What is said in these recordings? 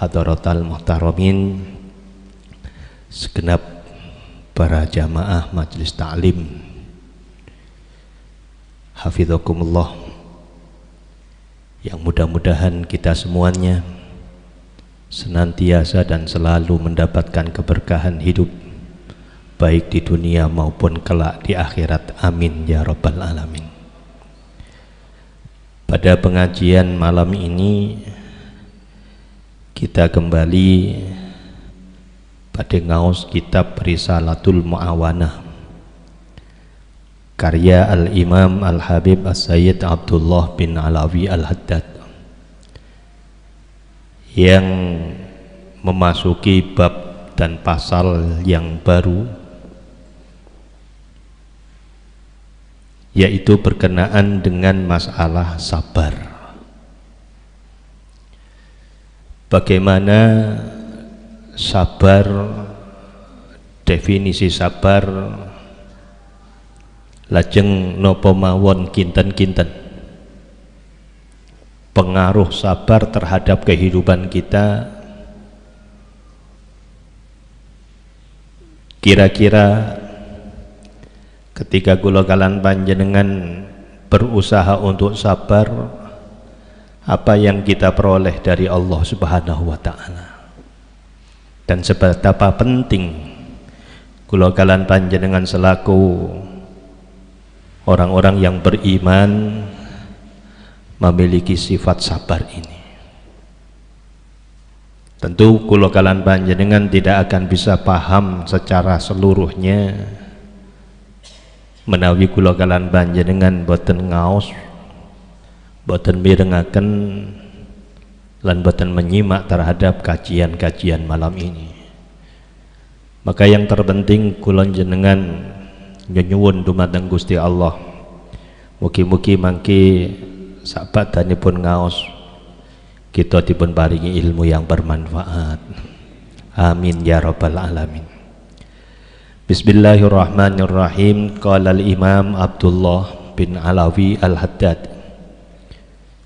Hadaratal muhtaramin, segenap para jamaah majelis ta'lim, hafizakumullah, yang mudah-mudahan kita semuanya senantiasa dan selalu mendapatkan keberkahan hidup baik di dunia maupun kelak di akhirat, amin ya rabbal alamin. Pada pengajian malam ini kita kembali pada ngaos kitab Risalatul Mu'awanah karya Al-Imam Al-Habib As-Sayyid Abdullah bin Alawi Al-Haddad, yang memasuki bab dan pasal yang baru, yaitu berkenaan dengan masalah sabar. Bagaimana sabar, definisi sabar, lajeng nopo mawon kinten-kinten pengaruh sabar terhadap kehidupan kita. Kira-kira ketika kula kalan panjenengan berusaha untuk sabar, apa yang kita peroleh dari Allah Subhanahu wa ta'ala, dan seberapa penting kula kalan panjenengan selaku orang-orang yang beriman memiliki sifat sabar ini. Tentu kula kalan panjenengan tidak akan bisa paham secara seluruhnya menawi kula kalan panjenengan boten ngaos, boten mirengaken lan boten menyimak terhadap kajian-kajian malam ini. Maka yang terpenting kula jenengan nyuwun dumateng Gusti Allah, mugi-mugi mangke sabadanipun ngaos kita dipun paringi ilmu yang bermanfaat, amin ya rabbal alamin. Bismillahirrahmanirrahim. Qala al-Imam Abdullah bin Alawi Al-Haddad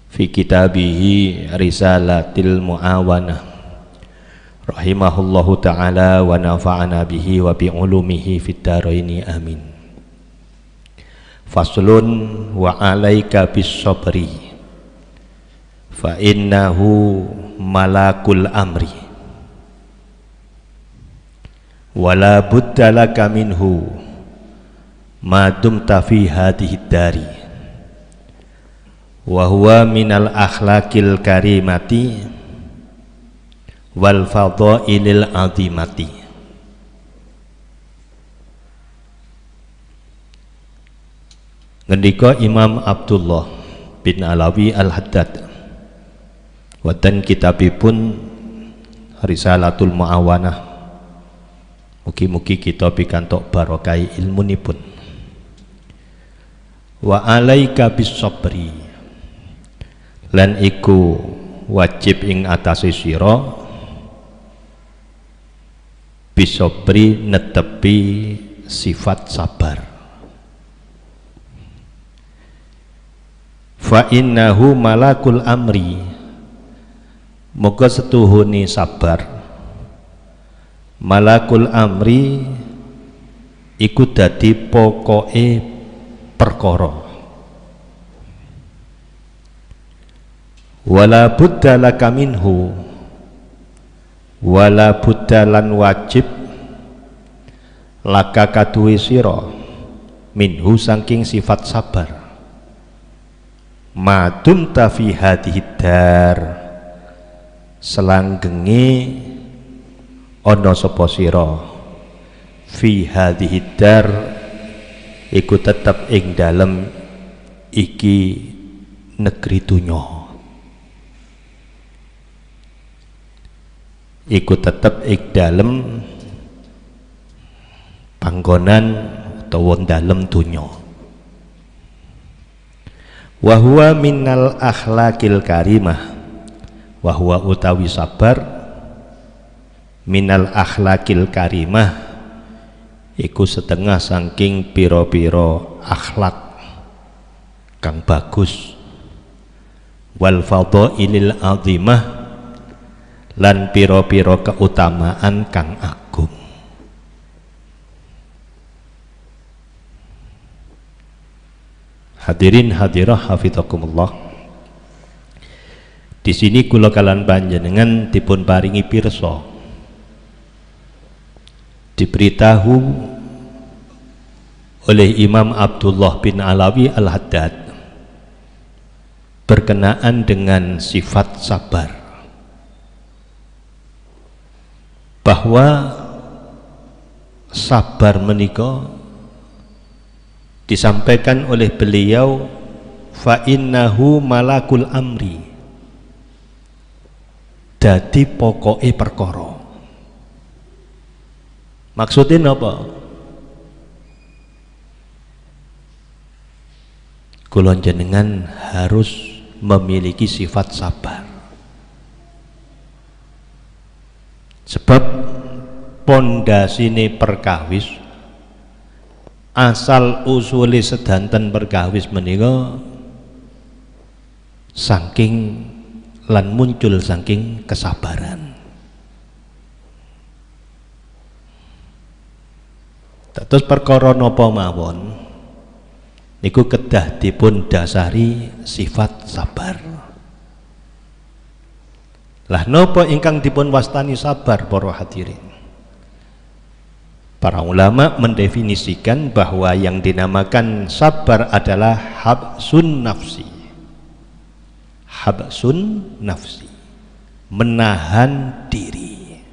fi kitabihi Risalatil Mu'awanah rahimahullahu ta'ala wa nafa'ana bihi wa bi ulumihi fid dharaini amin. Faslun wa 'alaika bis sabri fa innahu malakul amri wala budda laka minhu ma dumta fi hadhihi dari wa huwa minal akhlaqil karimati wal fadhailil azimati. Ngendika Imam Abdullah bin Alawi Al-Haddad wonten kitabipun Risalatul Mu'awanah, mugi-mugi kita pikantuk barokai ilmunipun. Wa 'alaika bis sabri, lan iku wajib ing atase sira bisabri netepi sifat sabar. Fa innahu malakul amri, moga setuhuni sabar malakul amri iku dadi pokoke perkara. Wala budda laka minhu, wala budda lan wajib laka kaduwe sira minhu saking sifat sabar madum tafi hadhihi dar, selanggenge ana sapa sira fi hadhihi dar iku tetep ing dalem iki negeri dunya, iku tetep ing dalem panggonan utawa dalem dunya. Wa huwa minal akhlaqil karimah, wa huwa utawi sabar minal akhlaqil karimah iku setengah saking piro-piro akhlak kang bagus, wal fadhailil azimah lan piro-piro keutamaan kang agung. Hadirin hadirah hafizakumullah. Di sini kula kalan panjenengan dipun paringi pirsa, diberitahu oleh Imam Abdullah bin Alawi Al-Haddad berkenaan dengan sifat sabar, bahwa sabar menika disampaikan oleh beliau, fa innahu malakul amri, dadi pokoke perkara. Maksudnya apa? Kula jenengan harus memiliki sifat sabar, sebab pondasine perkawis, asal usule sedanten perkawis menika saking lan muncul saking kesabaran. Terus perkara napa mawon niku kedah dipun dasari sifat sabar. Lah napa ingkang dipun wastani sabar para hadirin? Para ulama mendefinisikan bahwa yang dinamakan sabar adalah habsun nafsi. Habsun nafsi, menahan diri.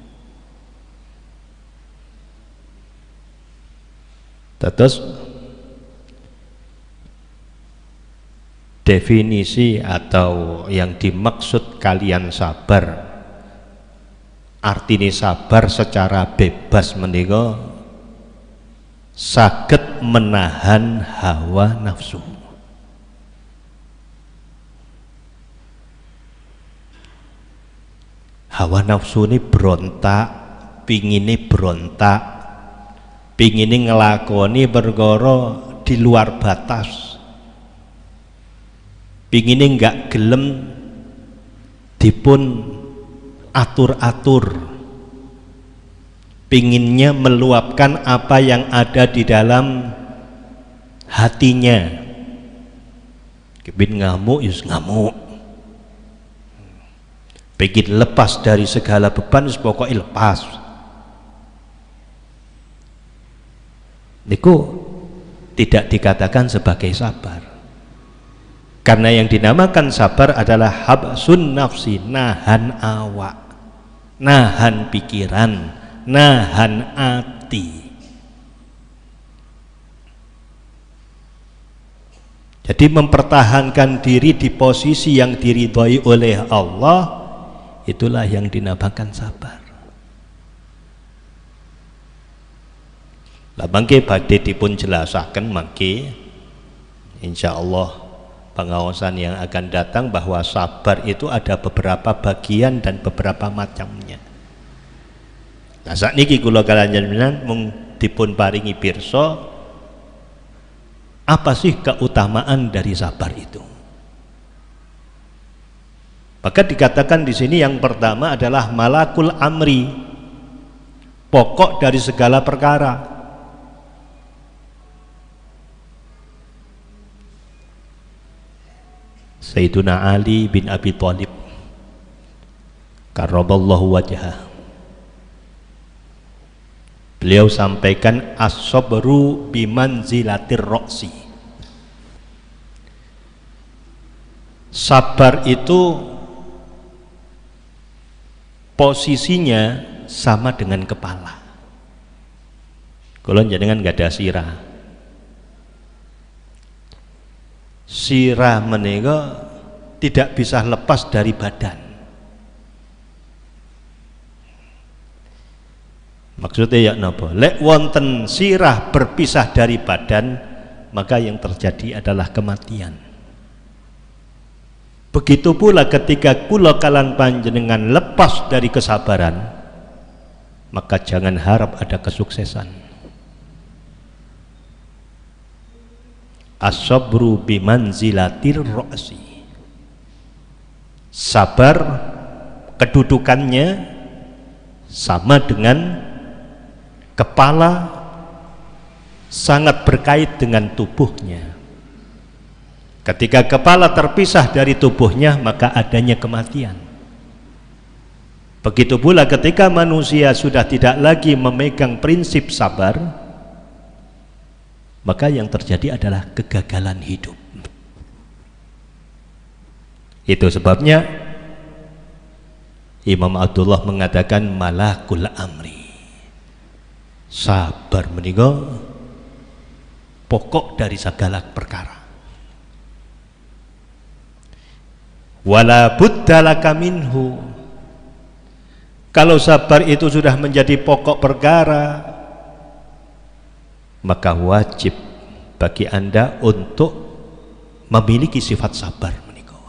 Terus definisi atau yang dimaksud kalian sabar, artinya sabar secara bebas menika saged menahan hawa nafsu. Hawa nafsu ini berontak, pingine berontak, pingine ngelakoni perkara di luar batas, pingine enggak gelem dipun atur-atur, pinginnya meluapkan apa yang ada di dalam hatinya. Kepin ngamuk yus ngamuk, pengen lepas dari segala beban pokoknya lepas. Niku tidak dikatakan sebagai sabar, karena yang dinamakan sabar adalah habsun nafsi, nahan awak, nahan pikiran, nahan hati. Jadi mempertahankan diri di posisi yang diridhoi oleh Allah, itulah yang dinamakan sabar. Lah mangke badhe dipun jelasaken mangke insyaallah pengawasan yang akan datang, bahwa sabar itu ada beberapa bagian dan beberapa macamnya. Nah sakniki kula kalanjenengan mung dipun paringi pirsa apa sih keutamaan dari sabar itu. Maka dikatakan di sini yang pertama adalah malakul amri, pokok dari segala perkara. Sayyiduna Ali bin Abi Thalib karramallahu wajhah, beliau sampaikan as-sabru bimanzilatir roksi. Sabar itu posisinya sama dengan kepala. Kalau jenengan gak ada sirah, sirah menika tidak bisa lepas dari badan. Maksudnya ya napa? Lek wonten sirah berpisah dari badan, maka yang terjadi adalah kematian. Begitu pula ketika kula kalan panjenengan lepas dari kesabaran, maka jangan harap ada kesuksesan. As-sabru bimanzilatir ro'si. Sabar kedudukannya sama dengan kepala, sangat berkait dengan tubuhnya. Ketika kepala terpisah dari tubuhnya, maka adanya kematian. Begitu pula ketika manusia sudah tidak lagi memegang prinsip sabar, maka yang terjadi adalah kegagalan hidup. Itu sebabnya Imam Abdullah mengatakan malakul amri, sabar menika pokok dari segala perkara. Wala budda laka minhu, kalau sabar itu sudah menjadi pokok perkara, maka wajib bagi Anda untuk memiliki sifat sabar menika.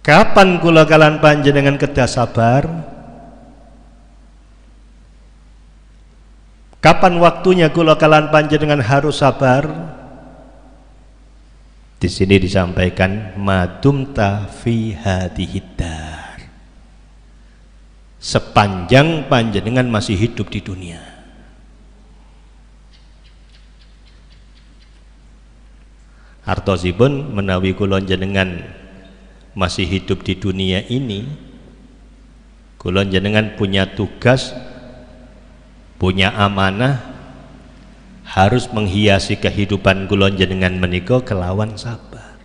Kapan kula kalan panjenengan kedah sabar? Kapan waktunya kula kalan panjenengan harus sabar? Di sini disampaikan madumta fi hadhihi dar, sepanjang panjenengan masih hidup di dunia. Artosipun menawi kula jenengan masih hidup di dunia ini, kula jenengan punya tugas, punya amanah, harus menghiasi kehidupan kula jenengan menika kelawan sabar.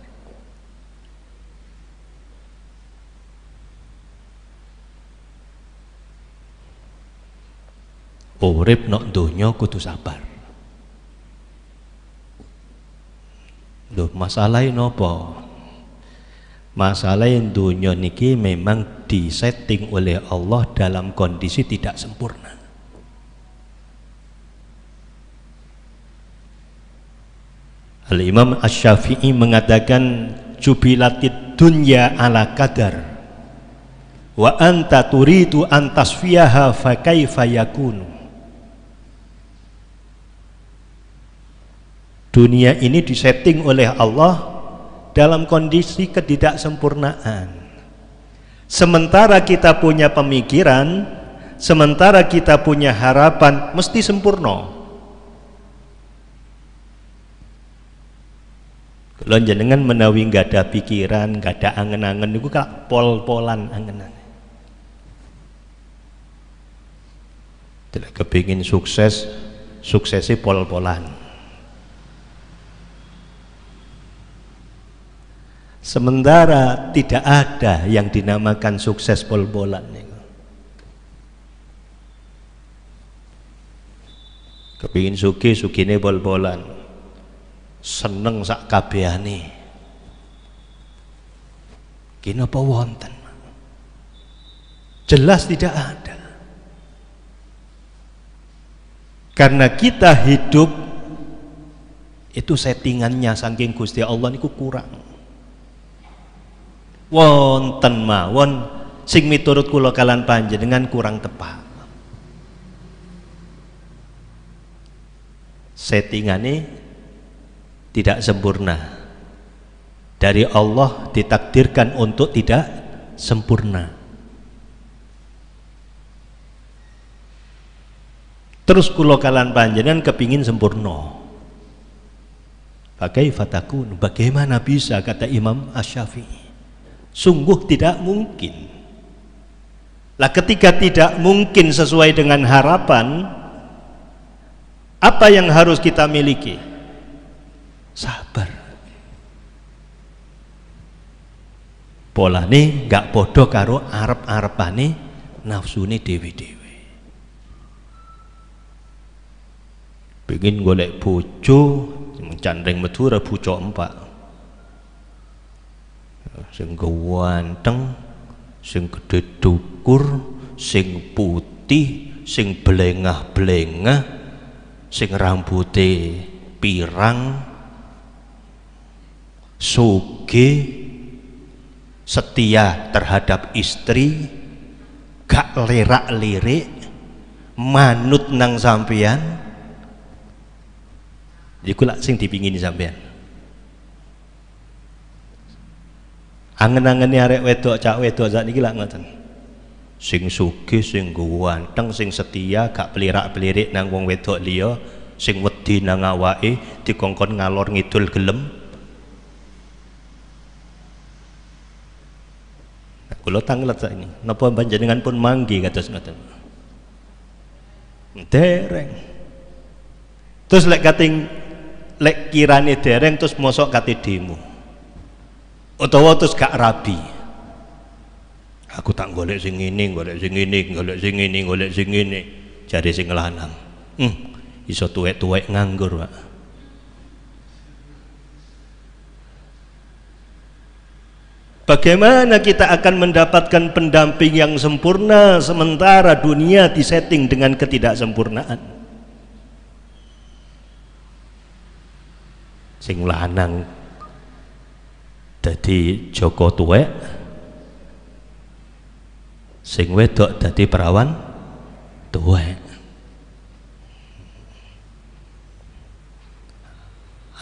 Urip nok donya kudu sabar. Loh, masalahnya nopo? Masalahnya donya niki memang disetting oleh Allah dalam kondisi tidak sempurna. Al-Imam Asy-Syafi'i mengatakan jubilatid dunya ala qadar wa anta turidu an tasfiyaha fa kaifa yakunu. Dunia ini disetting oleh Allah dalam kondisi ketidaksempurnaan. Sementara kita punya pemikiran, sementara kita punya harapan mesti sempurna. Kalau jenengan menawi nggak ada pikiran, nggak ada angen-angen, itu kak pol-polan angen-angen. Tidak kepingin sukses, suksesi pol-polan. Sementara tidak ada yang dinamakan sukses pol-polan. Kepingin sugih-sugihne pol-polan. Seneng sak kabehane. Kini apa wonten? Jelas tidak ada. Karena kita hidup itu settingannya saking Gusti Allah niku kurang. Wonten mawon sing miturut kula kalan panjenengan kurang tepat. Settingane tidak sempurna. Dari Allah ditakdirkan untuk tidak sempurna. Terus kula kalan panjenengan kepingin sempurna. Bagaimana bisa, kata Imam Asy-Syafi'i. Sungguh tidak mungkin. Lah ketika tidak mungkin sesuai dengan harapan, apa yang harus kita miliki? Sabar. Polane gak podo karo arep-arepane nafsune dewe-dewe. Pengen golek bojo mencandring metu ra bojo empak. Sing ganteng, sing gedhe dukur, sing putih, sing blengah-blengah, sing rambuté pirang, sugih, setia terhadap istri, gak lerak-lirik, manut nang sampean. Iku lak sing dipingini sampean. Angen-angene arek wedok cak wedok sak niki lak ngoten. Sing sugih, sing ganteng, sing setia, gak pelirak-pelirik nang wong wedok liya, sing wedi nang awake, dikongkon ngalor ngidul gelem. Nah, kula tanglet sak ini. Napa panjenengan pun manggi kados ngoten? Dereng. Terus lek kirane dereng terus mosok kate demo. Utawa terus gak rabi. Aku tak golek sing ngene, golek sing ngene, golek sing ngene, golek sing ngene. Jare sing lanang. Iso tuwek-tuwek nganggur, Pak. Bagaimana kita akan mendapatkan pendamping yang sempurna sementara dunia disetting dengan ketidaksempurnaan? Sing lanang dadi Joko tuwek, sing wedok dadi perawan tuwek.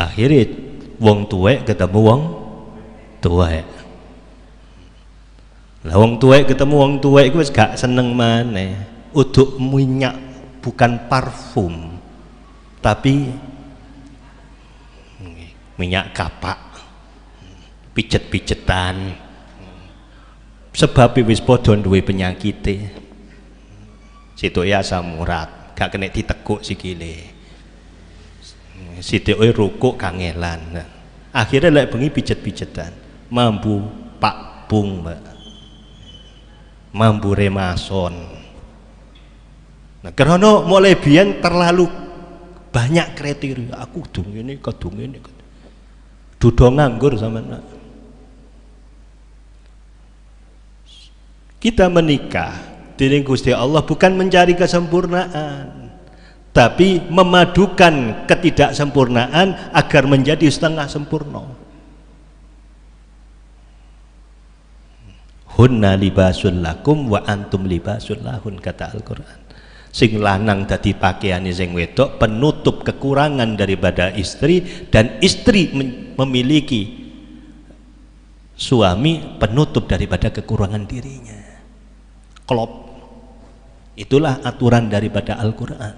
Akhirnya wong tuwek ketemu wong tuwek. Lah wong tuwek ketemu wong tuwek iku wis gak seneng maneh. Uduk minyak bukan parfum, tapi minyak kapak, pijet-pijetan. Sebab wis padha duwe penyakite. Sitoke asam urat, gak kena ditekuk sikile. Sitoke rukuk kangelan. Akhirnya lek bengi pijet-pijetan, mambu Pak Bung, Mbak. Mambu remason. Nah, karena mulai biyen terlalu banyak kriteria. Aku kudu ngene, kudu ngene. Dudo nganggur sampean. Kita menikah dening Gusti Allah bukan mencari kesempurnaan, tapi memadukan ketidaksempurnaan agar menjadi setengah sempurna. Hunna libasul lakum wa antum libasul lahun, kata Al-Quran. Sing lanang dadi pakaiane sing wedok, penutup kekurangan daripada istri, dan istri memiliki suami penutup daripada kekurangan dirinya. Klop. Itulah aturan daripada Al-Quran.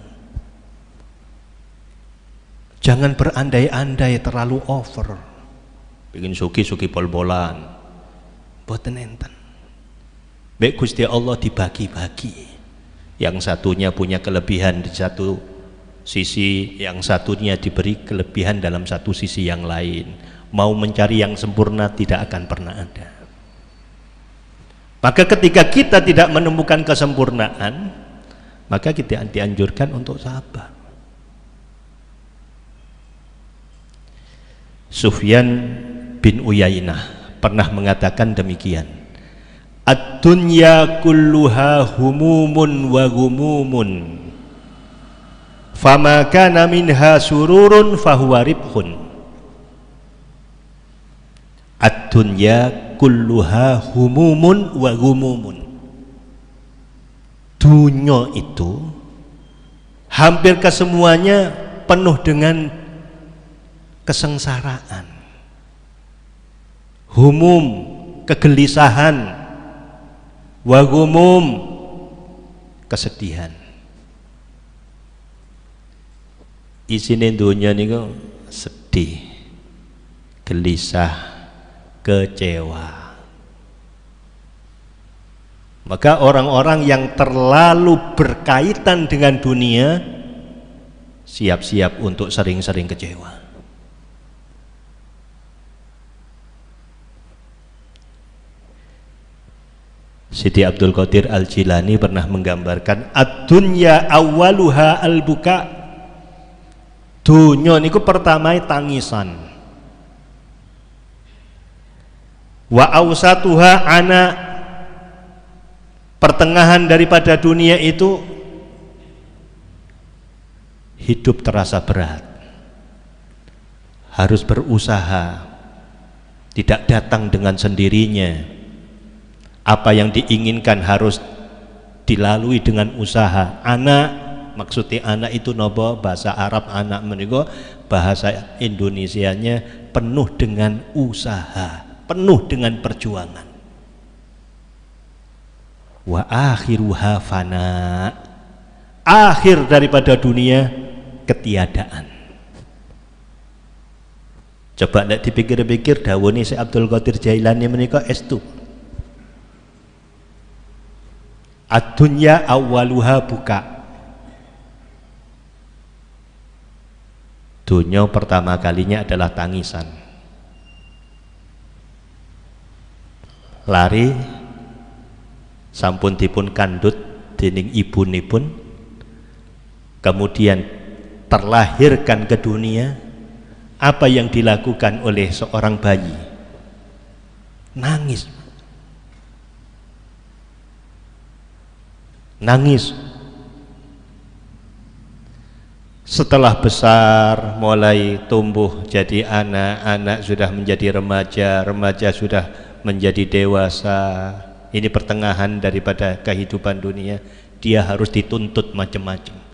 Jangan berandai-andai terlalu over. Bikin suki-suki pol-polan. Boten enten. Baik Gusti Allah dibagi-bagi. Yang satunya punya kelebihan di satu sisi, yang satunya diberi kelebihan dalam satu sisi yang lain. Mau mencari yang sempurna tidak akan pernah ada. Maka ketika kita tidak menemukan kesempurnaan, maka kita dianjurkan untuk sabar. Sufyan bin Uyainah pernah mengatakan demikian. Ad-dunya kulluha humumun wa gumumun, fama kana minha sururun fahuwa ribhun. Ad-dunya kulluha humumun wa gumumun. Dunya itu hampir kesemuanya penuh dengan kesengsaraan, humum, kegelisahan, wa gumum, kesedihan. Isine dunya niku sedih, gelisah, kecewa. Maka orang-orang yang terlalu berkaitan dengan dunia siap-siap untuk sering-sering kecewa. Siti Abdul Qadir Al-Jilani pernah menggambarkan ad-dunya awwaluha al-buka. Dunya niku pertama tangisan. Wa awsatuha ana, pertengahan daripada dunia itu hidup terasa berat, harus berusaha, tidak datang dengan sendirinya. Apa yang diinginkan harus dilalui dengan usaha. Anak, maksudnya anak itu nopo, bahasa Arab anak menika, bahasa Indonesianya penuh dengan usaha. penuh dengan perjuangan. Wa akhiruha fana, akhir daripada dunia ketiadaan. Coba nek dipikir-pikir dawuhe Syekh Abdul Qadir Jailani menika estu. Ad-dunya awwaluha buka. Dunia pertama kalinya adalah tangisan. Lari sampun dipun kandut dening ibunipun, kemudian terlahirkan ke dunia. Apa yang dilakukan oleh seorang bayi? Nangis. Nangis. Setelah besar, mulai tumbuh jadi anak sudah menjadi remaja, remaja sudah menjadi dewasa. Ini pertengahan daripada kehidupan dunia. Dia harus dituntut macam-macam.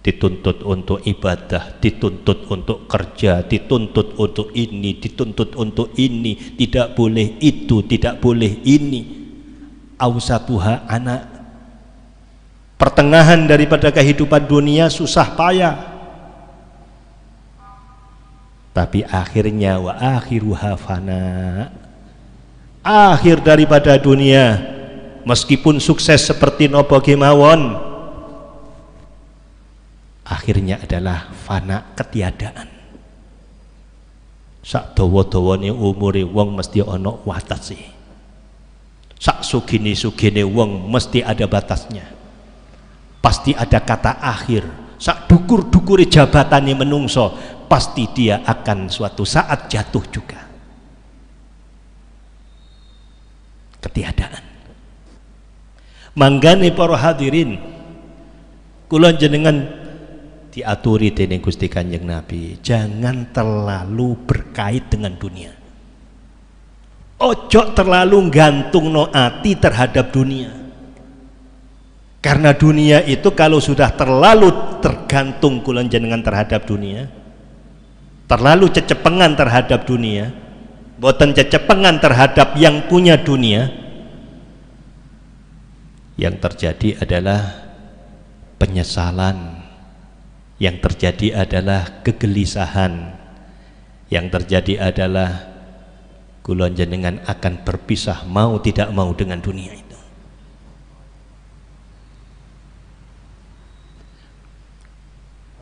Dituntut untuk ibadah, dituntut untuk kerja, dituntut untuk ini, dituntut untuk ini, tidak boleh itu, tidak boleh ini. Awsatuha anak. Pertengahan daripada kehidupan dunia susah payah, tapi akhirnya wa akhiruha fana, akhir daripada dunia meskipun sukses seperti nopo kemawon, akhirnya adalah fana, ketiadaan. Sak dawa-dawane umure wong mesti ana watase. Sak sugine-sugine wong mesti ada batasnya. Pasti ada kata akhir. Sak dukur-dukure jabatane menungso, pasti dia akan suatu saat jatuh juga. Ketiadaan. Manggane para hadirin, kula jenengan diaturi dening Gusti Kanjeng Nabi, jangan terlalu berkait dengan dunia. Ojo terlalu gantungno ati terhadap dunia. Karena dunia itu kalau sudah terlalu tergantung kula jenengan terhadap dunia, terlalu cecepengan terhadap dunia, boten cecepengan terhadap yang punya dunia, yang terjadi adalah penyesalan, yang terjadi adalah kegelisahan, yang terjadi adalah kula jenengan akan berpisah mau tidak mau dengan dunia itu.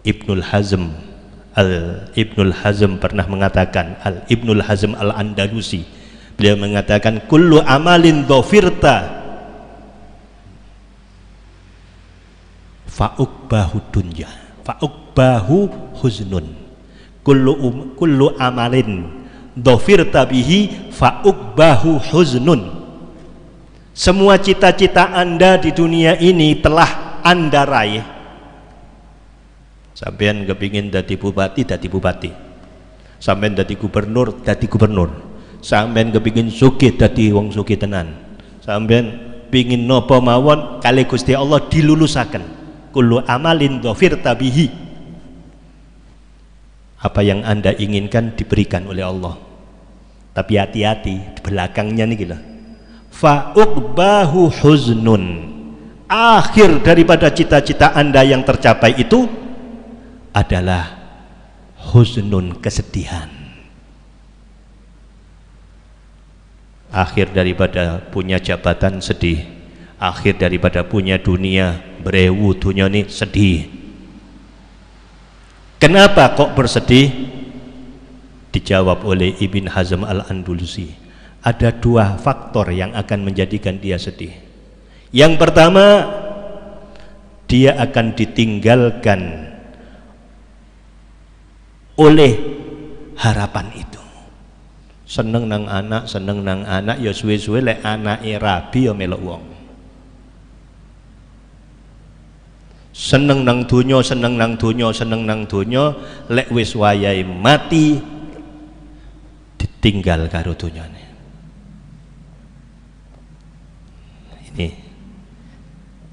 Ibnul Hazm pernah mengatakan, Ibnul Hazm al-Andalusi, beliau mengatakan kullu amalin dhafirta fa'uqbahu dunya fa'uqbahu huznun, kullu amalin dhafirta bihi fa'uqbahu huznun. Semua cita-cita Anda di dunia ini telah Anda raih. Sampean kepingin dadi bupati, dadi bupati. Sampean dadi gubernur, dadi gubernur. Sampean kepingin sugih, dadi wong sugih tenan. Sampean pingin napa mawon kali Gusti Allah dilulusaken. Kullu amalin dhafirta bihi. Apa yang Anda inginkan diberikan oleh Allah. Tapi hati-hati, di belakangnya nih gila. Fa uqbahu huznun. Akhir daripada cita-cita Anda yang tercapai itu adalah huznun, kesedihan. Akhir daripada punya jabatan sedih, akhir daripada punya dunia berewu dunia ini sedih. Kenapa kok bersedih? Dijawab oleh Ibn Hazm al-Andalusi, ada dua faktor yang akan menjadikan dia sedih. Yang pertama, dia akan ditinggalkan oleh harapan itu. Seneng nang anak ya suwe-suwe lek anake rabi ya melok wong. Seneng nang donya lek wis wayahe mati ditinggal karo donyane. Ini.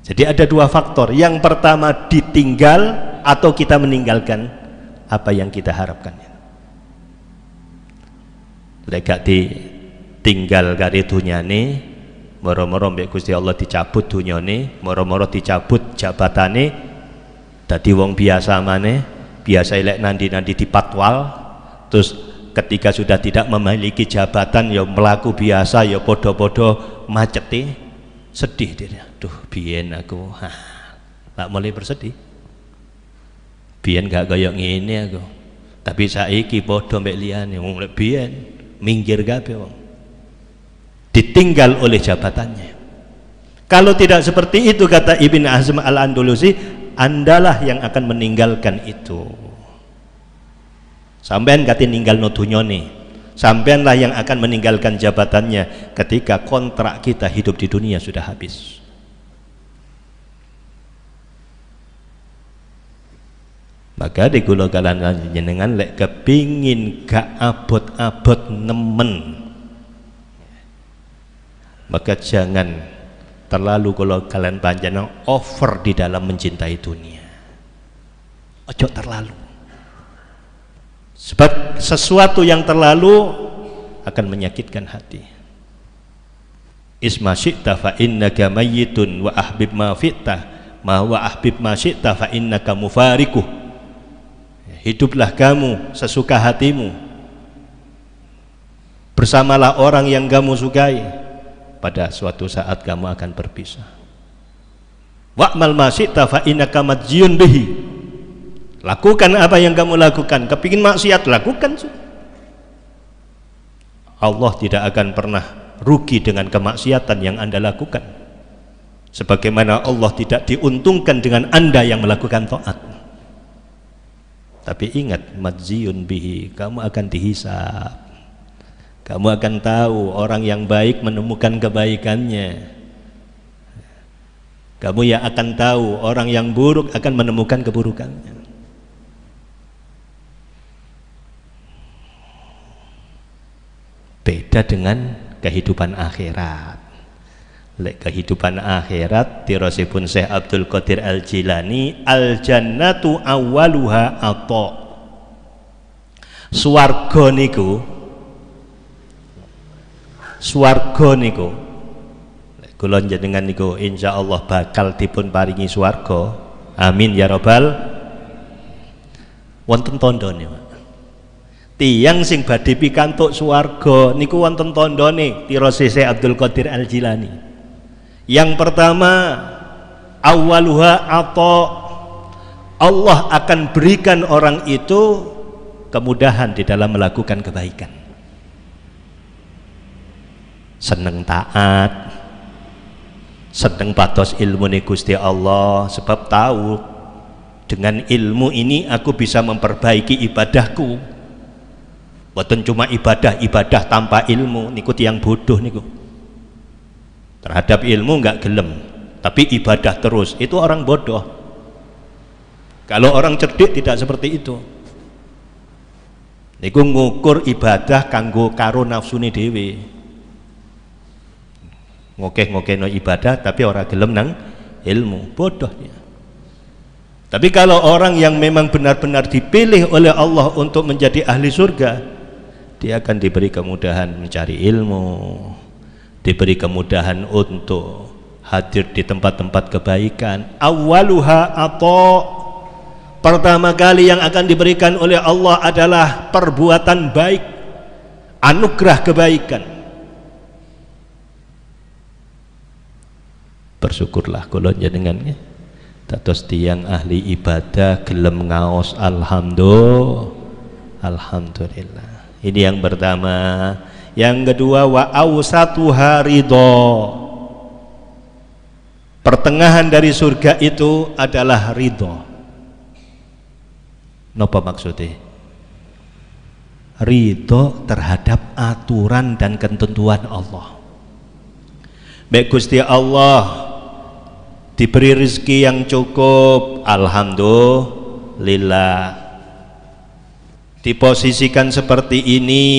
Jadi ada dua faktor. Yang pertama ditinggal atau kita meninggalkan apa yang kita harapkan. Lek gak ditinggal kari dunyane, moro-moro mbek Gusti Allah dicabut dunyane, moro-moro dicabut jabatane, dadi wong biasa maneh, biasa elek nandi-nandi dipatwal, terus ketika sudah tidak memiliki jabatan ya melaku biasa ya podo-podo maceti, sedih dia. Duh, biyen aku tak mulai bersedih. Biyen gak kaya ngene aku. Tapi saiki podo mbek liyane wong biyen minggir kabeh wong. Ditinggal oleh jabatannya. Kalau tidak seperti itu kata Ibn Hazm Al-Andalusi, andalah yang akan meninggalkan itu. Sampean kate ninggal no dunyane, sampeanlah yang akan meninggalkan jabatannya ketika kontrak kita hidup di dunia sudah habis. Maka di kula kalan jenengan lek kepingin gak abot-abot nemen, maka jangan terlalu kalau kalian panjenengan over di dalam mencintai dunia. Ojo terlalu. Sebab sesuatu yang terlalu akan menyakitkan hati. Isma syi'ta fa innaka mayyitun wa ahbib ma fi'ta ma wa ahbib ma syi'ta fa innaka mufariquh. Hiduplah kamu sesuka hatimu, bersamalah orang yang kamu sukai, pada suatu saat kamu akan berpisah. Wa'mal ma syi'ta fa innaka majziyun bihi. Lakukan apa yang kamu lakukan. Kepingin maksiat, lakukan. Allah tidak akan pernah rugi dengan kemaksiatan yang Anda lakukan, sebagaimana Allah tidak diuntungkan dengan Anda yang melakukan taat. Tapi ingat, majziyun bihi, kamu akan dihisab. Kamu akan tahu orang yang baik menemukan kebaikannya. Kamu yang akan tahu orang yang buruk akan menemukan keburukannya. Beda dengan kehidupan akhirat. Lek kehidupan akhirat dirosipun Syekh Abdul Qadir Al-Jilani, al jannatu awwaluha ata. Swarga niku kula njenengan niku insyaallah bakal dipun paringi swarga. Amin ya rabbal. Wonten tandane, Pak. Tiyang sing badhe pikantuk swarga niku wonten tandane tira Syekh Abdul Qadir Al-Jilani. Yang pertama, awwaluha ata. Allah akan berikan orang itu kemudahan di dalam melakukan kebaikan. Seneng taat, seneng patos ilmu ni Gusti Allah, sebab tahu dengan ilmu ini aku bisa memperbaiki ibadahku. Bukan cuma ibadah tanpa ilmu, niku tiang bodoh niku. Terhadap ilmu enggak gelem, tapi ibadah terus, itu orang bodoh. Kalau orang cerdik tidak seperti itu. Niku ngukur ibadah kanggo karo nafsune dhewe. Ngokeh-ngokehno ibadah tapi orang gelem nang ilmu, bodoh dia. Tapi kalau orang yang memang benar-benar dipilih oleh Allah untuk menjadi ahli surga, dia akan diberi kemudahan mencari ilmu, diberi kemudahan untuk hadir di tempat-tempat kebaikan. Awwaluha ata. Pertama kali yang akan diberikan oleh Allah adalah perbuatan baik, anugerah kebaikan. Bersyukurlah kula njenengan dados tiyang ahli ibadah gelem ngaos alhamdulillah. Ini yang pertama. Yang kedua, wa awsatuha ridho. Pertengahan dari surga itu adalah ridho. Napa maksudnya? Ridho terhadap aturan dan ketentuan Allah. Baik Gusti Allah diberi rezeki yang cukup, alhamdulillah. Diposisikan seperti ini,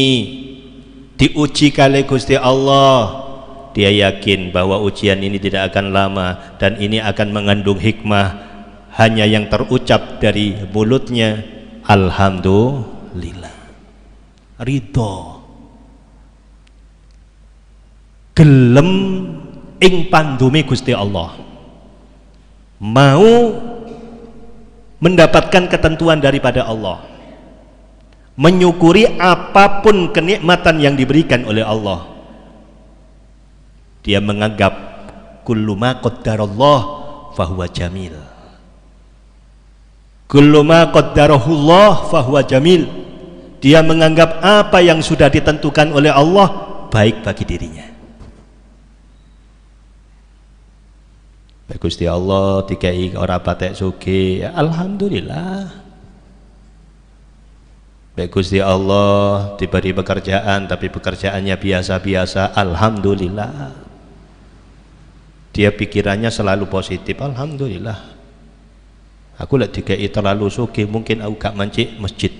diuji kali Gusti Allah, dia yakin bahwa ujian ini tidak akan lama dan ini akan mengandung hikmah. Hanya yang terucap dari mulutnya, alhamdulillah. Ridho. gelem ing pandume Gusti Allah, mau mendapatkan ketentuan daripada Allah, menyukuri apapun kenikmatan yang diberikan oleh Allah. Dia menganggap kullu ma qaddarallah fahuwa jamil, kullu ma qaddarahullah fahuwa jamil. Dia menganggap apa yang sudah ditentukan oleh Allah baik bagi dirinya. Gusti Allah dikai ora patek sugih, ya alhamdulillah. Gusti Allah diberi pekerjaan tapi pekerjaannya biasa-biasa, alhamdulillah. Dia pikirannya selalu positif, alhamdulillah. Aku lek dikai terlalu sugih mungkin aku gak mancik masjid.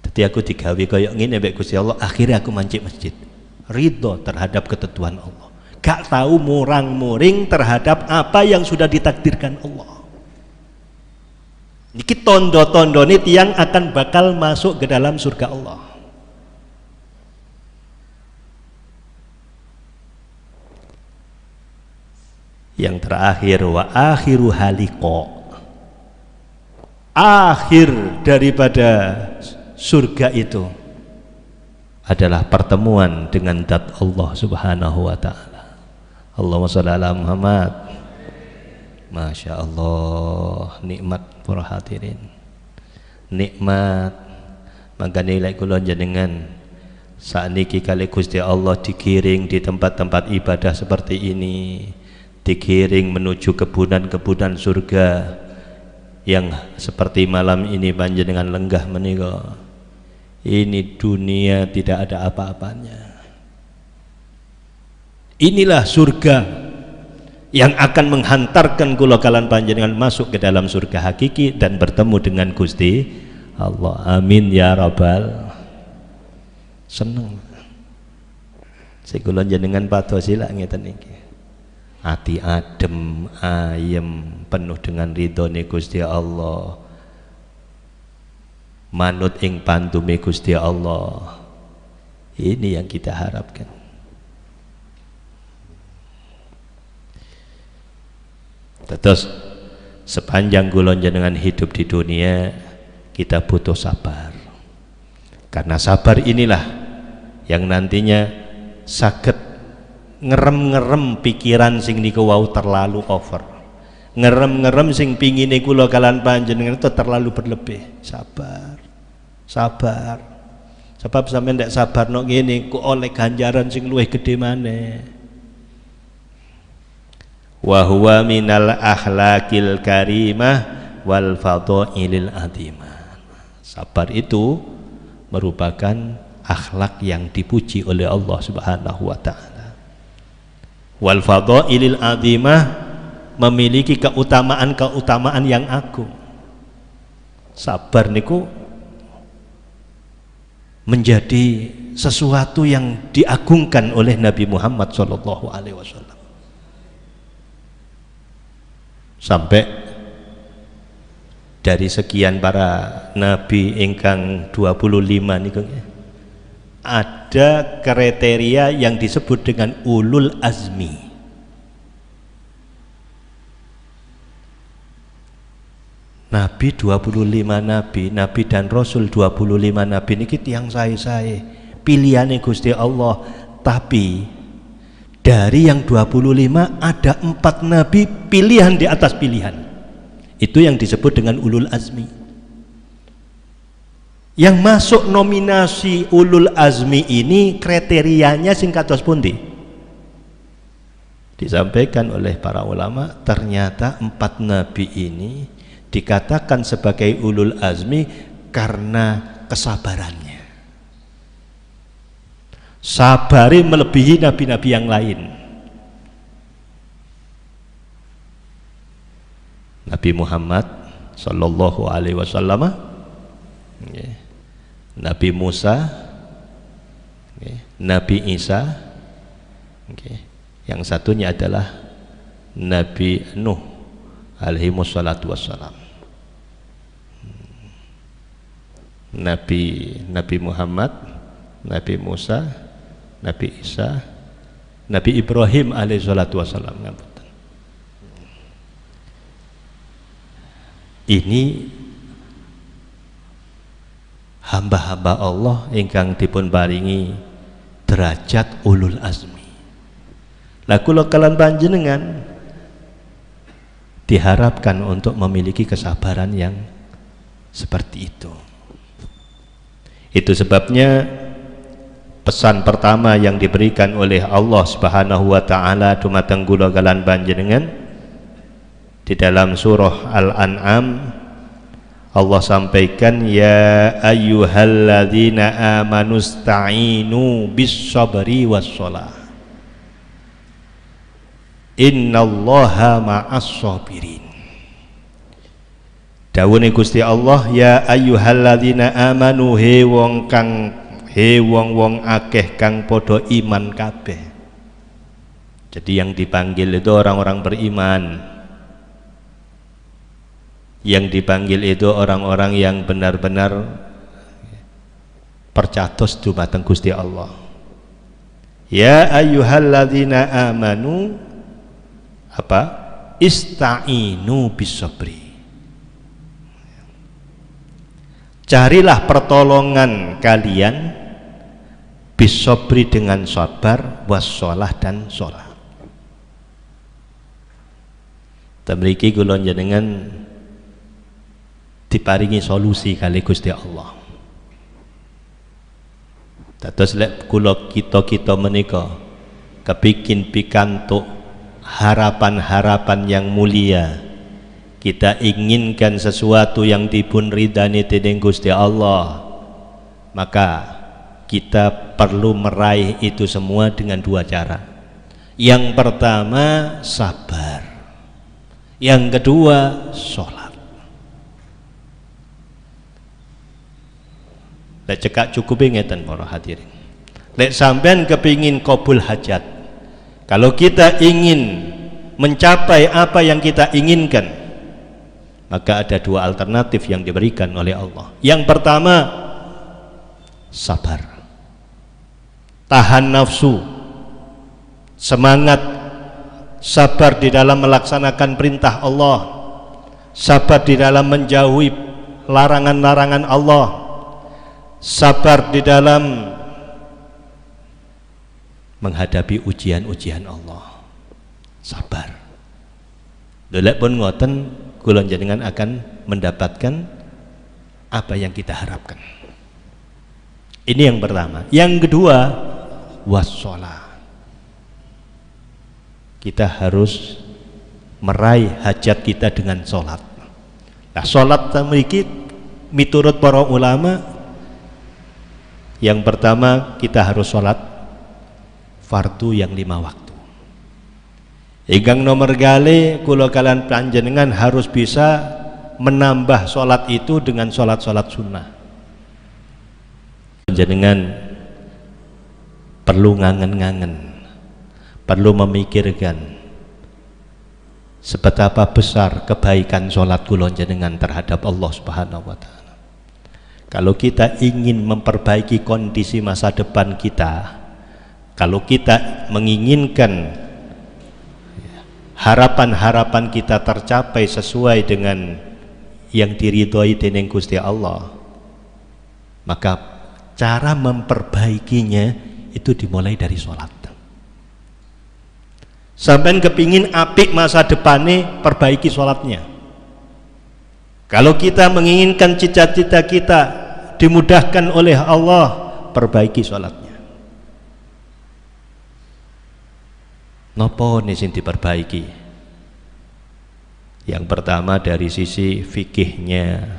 Jadi aku digawe koyok ngene mbek Gusti Allah, akhirnya aku mancik masjid. Ridho terhadap ketentuan Allah. Gak tahu murang-muring terhadap apa yang sudah ditakdirkan Allah. Niki tondo-tondo ini tiang akan bakal masuk ke dalam surga Allah. Yang terakhir, wa akhiru haliko, akhir daripada surga itu adalah pertemuan dengan zat Allah subhanahu wa ta'ala. Allahumma sholli ala Muhammad. Masya Allah, nikmat para hadirin, nikmat. Maka nilai kula jenengan sakniki kali Gusti Allah digiring di tempat-tempat ibadah seperti ini, digiring menuju kebunan-kebunan surga yang seperti malam ini panjenengan lenggah menika. Ini dunia tidak ada apa-apanya. Inilah surga yang akan menghantarkan kula kalan panjenengan masuk ke dalam surga hakiki dan bertemu dengan Gusti Allah. Amin ya rabbal. Seneng sekula jenengan pados sila ngeten iki. Ati adem, ayem, penuh dengan ridhone Gusti Allah, manut ing pantume Gusti Allah. Ini yang kita harapkan. Terus sepanjang kula jenengan hidup di dunia, kita butuh sabar. Karena sabar inilah yang nantinya saged ngerem-ngerem pikiran sing niku wau terlalu over. Ngerem-ngerem sing pingine kula kalan panjenengan itu terlalu berlebih. Sabar. Sabar. Sebab sampeyan ndak sabar nok ngene ku oleh ganjaran sing luwih gedhe maneh. Wa huwa minal akhlaqil karimah wal fadhailil azimah. Sabar itu merupakan akhlak yang dipuji oleh Allah Subhanahu wa taala. Wal fadhailil azimah, memiliki keutamaan-keutamaan yang agung. Sabar niku menjadi sesuatu yang diagungkan oleh Nabi Muhammad sallallahu alaihi wasallam. Sampai dari sekian para nabi ingkang 25 niku ada kriteria yang disebut dengan ulul azmi. Nabi 25 nabi dan rasul 25 nabi niki tiyang sae-sae pilihane Gusti Allah, tapi dari yang 25 ada 4 nabi pilihan di atas pilihan. Itu yang disebut dengan ulul azmi. Yang masuk nominasi ulul azmi ini kriterianya sing kados pundi? Disampaikan oleh para ulama, ternyata 4 nabi ini dikatakan sebagai ulul azmi karena kesabarannya. Sabari melebihi nabi-nabi yang lain. Nabi Muhammad sallallahu alaihi wasallam, Nabi Musa, Nabi Isa, yang satunya adalah Nabi Nuh alaihi wassalatu wassalam. Nabi Muhammad, Nabi Musa, Nabi Isa, Nabi Ibrahim alaihi salatu wasallam. Ini hamba-hamba Allah ingkang dipun paringi derajat ulul azmi. Lah kula kalian panjenengan diharapkan untuk memiliki kesabaran yang seperti itu. Itu sebabnya pesan pertama yang diberikan oleh Allah Subhanahu wa taala dumateng kula kalian panjenengan di dalam surah Al-An'am, Allah sampaikan, ya ayyuhalladzina amanu sta'inu bis sabri was shalah innallaha ma'as sabirin. Dawuhe Gusti Allah, ya ayyuhalladzina amanu, he wong wong akeh kang podo iman kabeh. Jadi yang dipanggil itu orang-orang beriman, yang dipanggil itu orang-orang yang benar-benar percatos dumateng Gusti Allah. Ya ayyuhalladzina amanu apa? Ista'inu bisabri. Carilah pertolongan kalian bisabri dengan sabar, wassalah dan sholat. Tamriki kula jenengan diparingi solusi kali Gusti Allah. Dados lek kula kita menika kepingin pikantuk harapan-harapan yang mulia, kita inginkan sesuatu yang dipun ridani dening Gusti Allah, maka kita perlu meraih itu semua dengan dua cara. Yang pertama sabar, yang kedua sholat. Lek cekak cukup ngeten para hadirin. Lek sampean kepingin kabul hajat, kalau kita ingin mencapai apa yang kita inginkan, maka ada dua alternatif yang diberikan oleh Allah. Yang pertama sabar, tahan nafsu, semangat, sabar di dalam melaksanakan perintah Allah, sabar di dalam menjauhi larangan-larangan Allah, sabar di dalam menghadapi ujian-ujian Allah. Sabar. Lelek pun ngoten kula jenengan akan mendapatkan apa yang kita harapkan. Ini yang pertama. Yang kedua, wassalah. Kita harus meraih hajat kita dengan sholat. Nah, sholat memiliki miturut para ulama, yang pertama kita harus sholat fardu yang 5 waktu. Ingkang nomor kali kula kalian panjenengan harus bisa menambah sholat itu dengan sholat-sholat sunnah. Panjenengan perlu ngangen-ngangen, perlu memikirkan seberapa besar kebaikan sholat kula jenengan terhadap Allah Subhanahu wa taala. Kalau kita ingin memperbaiki kondisi masa depan kita, kalau kita menginginkan harapan-harapan kita tercapai sesuai dengan yang diridhoi dening Gusti Allah, maka cara memperbaikinya itu dimulai dari sholat. Sampai kepingin apik masa depannya, perbaiki sholatnya. Kalau kita menginginkan cita-cita kita dimudahkan oleh Allah, perbaiki sholatnya. Napa nih sing diperbaiki? Yang pertama dari sisi fikihnya,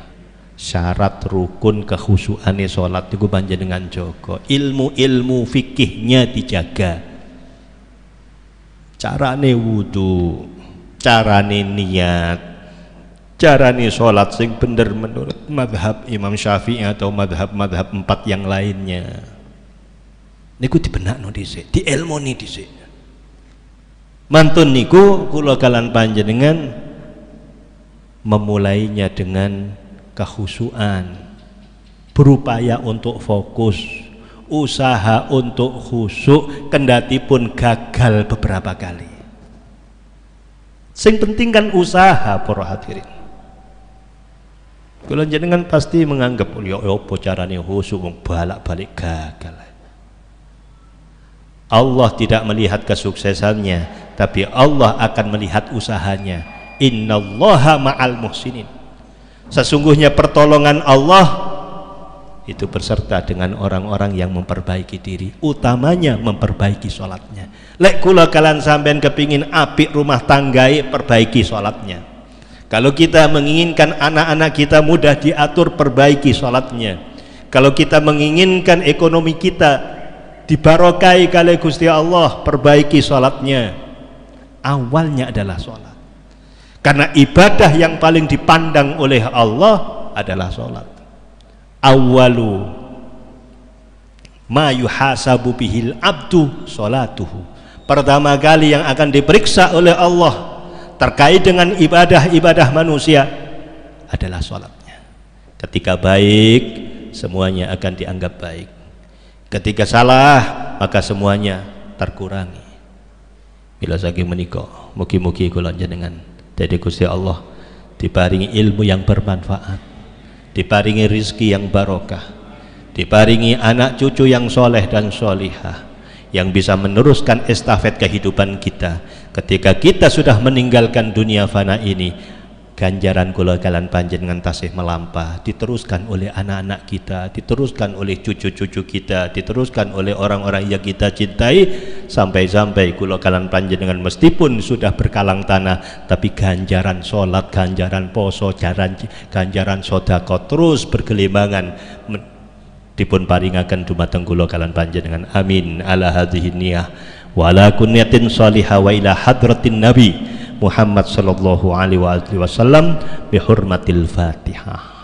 syarat rukun kekhusyuane sholat itu panjenengan jaga, ilmu fikihnya dijaga, carane wudu, carane niat, carane sholat sing bener menurut madhab Imam Syafi'i atau madhab 4 yang lainnya. Niku dibenakno dhisik, dielmoni dhisik. Mantun niku kula kalian panjenengan memulainya dengan kekhusyuan, berupaya untuk fokus, usaha untuk khusyuk kendati pun gagal beberapa kali. Sing penting kan usaha para hadirin. Kalau jenengan pasti menganggap ya apa carane khusyuk wong balak-balik gagal. Allah tidak melihat kesuksesannya, tapi Allah akan melihat usahanya. Innallaha ma'al muhsinin. Sesungguhnya pertolongan Allah itu berserta dengan orang-orang yang memperbaiki diri, utamanya memperbaiki sholatnya. Lek kula kalian sampean kepingin apik rumah tanggai, perbaiki sholatnya. Kalau kita menginginkan anak-anak kita mudah diatur, perbaiki sholatnya. Kalau kita menginginkan ekonomi kita dibarokai kali Gusti Allah, perbaiki sholatnya. Awalnya adalah sholat, karena ibadah yang paling dipandang oleh Allah adalah sholat. Awalu ma yuhasabu bihil abdu sholatuhu. Pertama kali yang akan diperiksa oleh Allah terkait dengan ibadah-ibadah manusia adalah sholatnya. Ketika baik, semuanya akan dianggap baik. Ketika salah, maka semuanya terkurangi. Bila saking menika, mugi-mugi kula jenengan dadi Gusti Allah diparingi ilmu yang bermanfaat, diparingi rizki yang barokah, diparingi anak cucu yang soleh dan solihah, yang bisa meneruskan estafet kehidupan kita. Ketika kita sudah meninggalkan dunia fana ini, ganjaran kula kalian panjenengan tasih melampah, diteruskan oleh anak-anak kita, diteruskan oleh cucu-cucu kita, diteruskan oleh orang-orang yang kita cintai, sampai-sampai kula kalian panjenengan meskipun sudah berkalang tanah, tapi ganjaran sholat, ganjaran poso, ganjaran sodako terus bergelimbangan dipun paringaken dumateng kula kalian panjenengan. Amin ala hadhihi niyah wa ala kunniyatin shalihah wa ila hadratin nabi Muhammad sallallahu alaihi wasallam bihurmatil Fatihah.